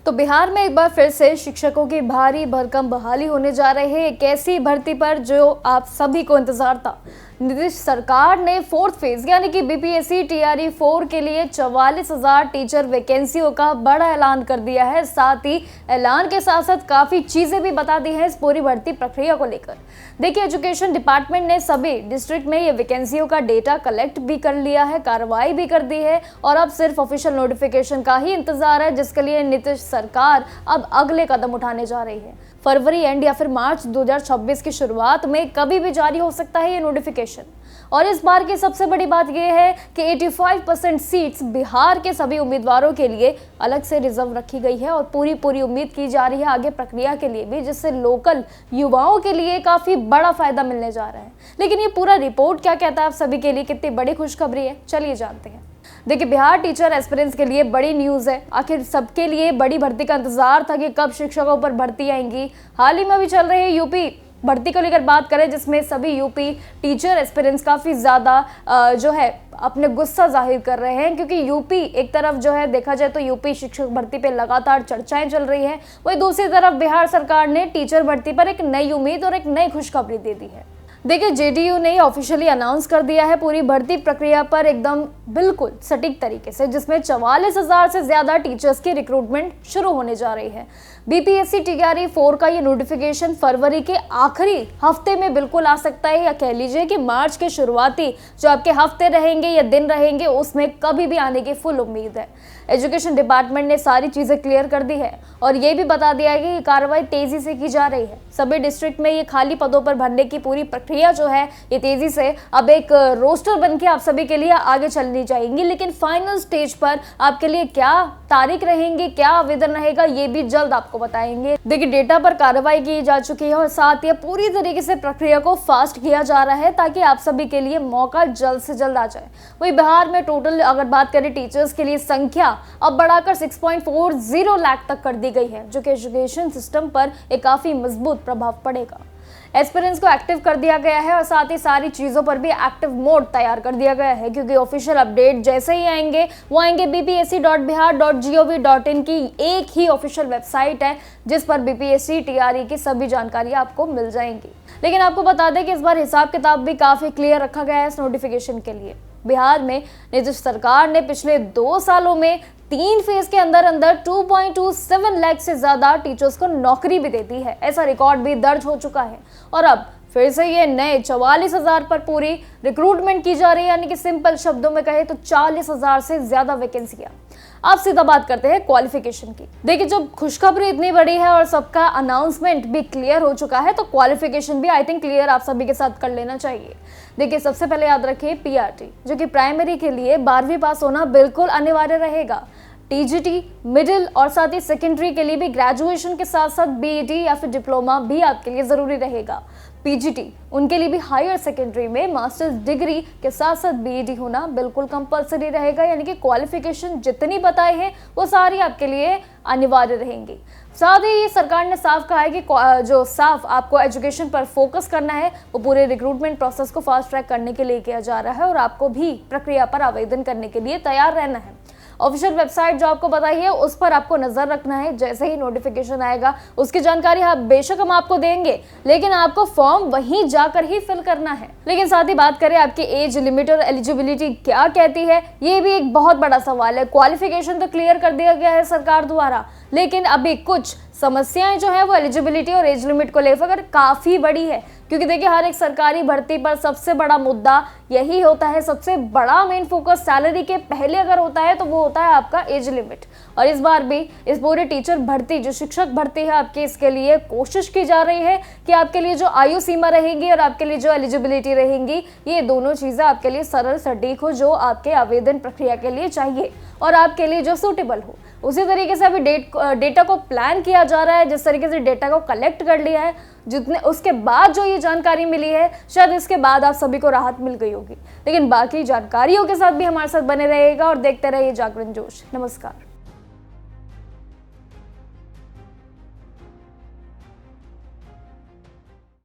तो बिहार में एक बार फिर से शिक्षकों की भारी भरकम बहाली होने जा रही है। एक ऐसी भर्ती पर जो आप सभी को इंतजार था। नीतीश सरकार ने फोर्थ फेज यानी कि बीपीएससी टीआरई 4 के लिए 44,000 टीचर वैकेंसियों का बड़ा ऐलान कर दिया है। साथ ही ऐलान के साथ साथ काफी चीजें भी बता दी हैं इस पूरी भर्ती प्रक्रिया को लेकर। देखिए, एजुकेशन डिपार्टमेंट ने सभी डिस्ट्रिक्ट में ये वैकेंसियों का डेटा कलेक्ट भी कर लिया है, कार्रवाई भी कर दी है और अब सिर्फ ऑफिशियल नोटिफिकेशन का ही इंतजार है, जिसके लिए नीतीश सरकार अब अगले कदम उठाने जा रही है। फरवरी एंड या फिर मार्च 2026 की शुरुआत में कभी भी जारी हो सकता है ये नोटिफिकेशन। और इस बार की सबसे बड़ी बात यह है कि 85% सीट्स बिहार के सभी उम्मीदवारों के लिए अलग से रिजर्व रखी गई है और पूरी उम्मीद की जा रही है आगे प्रक्रिया के लिए भी, जिससे लोकल युवाओं के लिए काफी बड़ा फायदा मिलने जा रहा है। लेकिन ये पूरा रिपोर्ट क्या कहता है आप सभी के लिए, कितनी बड़ी खुशखबरी है, चलिए जानते हैं। देखिए, बिहार टीचर एस्पिरेंट्स के लिए बड़ी न्यूज़ है। आखिर सबके लिए बड़ी भर्ती का इंतजार था कि कब शिक्षकों पर भर्ती आएंगी। हाल ही में भी चल रही यूपी भर्ती को लेकर बात करें, जिसमें सभी यूपी टीचर एस्पिरेंट्स काफ़ी ज़्यादा जो है अपने गुस्सा जाहिर कर रहे हैं, क्योंकि यूपी एक तरफ जो है देखा जाए तो यूपी शिक्षक भर्ती पे लगातार चर्चाएं चल रही हैं, वहीं दूसरी तरफ बिहार सरकार ने टीचर भर्ती पर एक नई उम्मीद और एक नई खुशखबरी दे दी है। देखिए, जेडीयू ने ऑफिशियली अनाउंस कर दिया है पूरी भर्ती प्रक्रिया पर एकदम बिल्कुल सटीक तरीके से, जिसमें 44,000 से ज्यादा टीचर्स की रिक्रूटमेंट शुरू होने जा रही है। बीपीएससी टीआरई 4 का ये नोटिफिकेशन फरवरी के आखिरी हफ्ते में बिल्कुल आ सकता है, या कह लीजिए कि मार्च के शुरुआती जो आपके हफ्ते रहेंगे या दिन रहेंगे उसमें कभी भी आने की फुल उम्मीद है। एजुकेशन डिपार्टमेंट ने सारी चीजें क्लियर कर दी है और ये भी बता दिया है कि कार्रवाई तेजी से की जा रही है। सभी डिस्ट्रिक्ट में ये खाली पदों पर भरने की पूरी प्रक्रिया जो है ये तेजी से अब एक रोस्टर बनके आप सभी के लिए आगे चलनी जाएंगी। लेकिन फाइनल स्टेज पर आपके लिए क्या तारीख रहेंगी, क्या आवेदन रहेगा, ये भी जल्द आपको बताएंगे। देखिए, डेटा पर कार्रवाई की जा चुकी है और साथ ही पूरी तरीके से प्रक्रिया को फास्ट किया जा रहा है ताकि आप सभी के लिए मौका जल्द से जल्द आ जाए। वही बिहार में टोटल अगर बात करें टीचर्स के लिए संख्या अब बढ़ाकर 6.40 लाख तक कर दी गई है, जो कि एजुकेशन सिस्टम पर एक काफी मजबूत प्रभाव पड़ेगा। एस्पिरेंट्स को एक्टिव कर दिया गया है और साथ ही सारी चीज़ों पर भी एक्टिव मोड तैयार कर दिया गया है, क्योंकि ऑफिशियल अपडेट जैसे ही आएंगे वो आएंगे bpsc.bihar.gov.in की एक ही ऑफिशियल वेबसाइट है, जिस पर बीपीएससी टीआरई की सभी जानकारी आपको मिल जाएंगी। लेकिन आपको बता दें कि इस बार हिसाब किताब भी काफ़ी क्लियर रखा गया है इस नोटिफिकेशन के लिए। बिहार में नीतीश सरकार ने पिछले 2 सालों में 3 फेज के अंदर 2.27 लाख से ज्यादा टीचर्स को नौकरी भी दे दी है। ऐसा रिकॉर्ड भी दर्ज हो चुका है और अब फिर से ये नए 44,000 पर पूरी रिक्रूटमेंट की जा रही है, यानी कि सिंपल शब्दों में कहे तो 40,000 से ज्यादा वैकेंसियां। अब सीधा बात करते हैं क्वालिफिकेशन की। देखिए, जब खुशखबरी इतनी बड़ी है और सबका अनाउंसमेंट भी क्लियर हो चुका है तो क्वालिफिकेशन भी आई थिंक क्लियर आप सभी के साथ कर लेना चाहिए। देखिए, सबसे पहले याद रखिए पीआरटी, जो कि प्राइमरी के लिए 12वीं पास होना बिल्कुल अनिवार्य रहेगा। टीजीटी, मिडिल और साथ ही सेकेंडरी के लिए भी ग्रेजुएशन के साथ साथ बीईडी या फिर डिप्लोमा भी आपके लिए जरूरी रहेगा। पीजीटी उनके लिए भी हायर सेकेंडरी में मास्टर्स डिग्री के साथ साथ बीईडी होना बिल्कुल कंपलसरी रहेगा, यानी कि क्वालिफिकेशन जितनी बताई है वो सारी आपके लिए अनिवार्य रहेंगी। साथ ही सरकार ने साफ कहा है कि जो साफ आपको एजुकेशन पर फोकस करना है वो पूरे रिक्रूटमेंट प्रोसेस को फास्ट ट्रैक करने के लिए किया जा रहा है और आपको भी प्रक्रिया पर आवेदन करने के लिए तैयार रहना है। ऑफिशियल वेबसाइट जो आपको बताई है उस पर आपको नजर रखना है। जैसे ही नोटिफिकेशन आएगा उसकी जानकारी बेशक हम आपको देंगे, लेकिन आपको फॉर्म वहीं जाकर ही फिल करना है। लेकिन साथ ही बात करें आपकी एज लिमिट और एलिजिबिलिटी क्या कहती है, ये भी एक बहुत बड़ा सवाल है। क्वालिफिकेशन तो क्लियर कर दिया गया है सरकार द्वारा, लेकिन अभी कुछ समस्याएं जो है वो एलिजिबिलिटी और एज लिमिट को लेकर काफी बड़ी है, क्योंकि देखिए हर एक सरकारी भर्ती पर सबसे बड़ा मुद्दा यही होता है, सबसे बड़ा मेन फोकस सैलरी के पहले अगर होता है तो वो होता है आपका एज लिमिट। और इस बार भी इस पूरे टीचर भर्ती जो शिक्षक भर्ती है आपके, इसके लिए कोशिश की जा रही है कि आपके लिए जो आयु सीमा रहेगी और आपके लिए जो एलिजिबिलिटी रहेंगी, ये दोनों चीजें आपके लिए सरल सटीक हो, जो आपके आवेदन प्रक्रिया के लिए चाहिए और आपके लिए जो सूटेबल हो। उसी तरीके से अभी डेटा को प्लान किया जा रहा है। जिस तरीके से डेटा को कलेक्ट कर लिया है, जितने उसके बाद जो ये जानकारी मिली है, शायद इसके बाद आप सभी को राहत मिल गई होगी। लेकिन बाकी जानकारियों के साथ भी हमारे साथ बने रहेगा और देखते रहिए जागरण जोश। नमस्कार।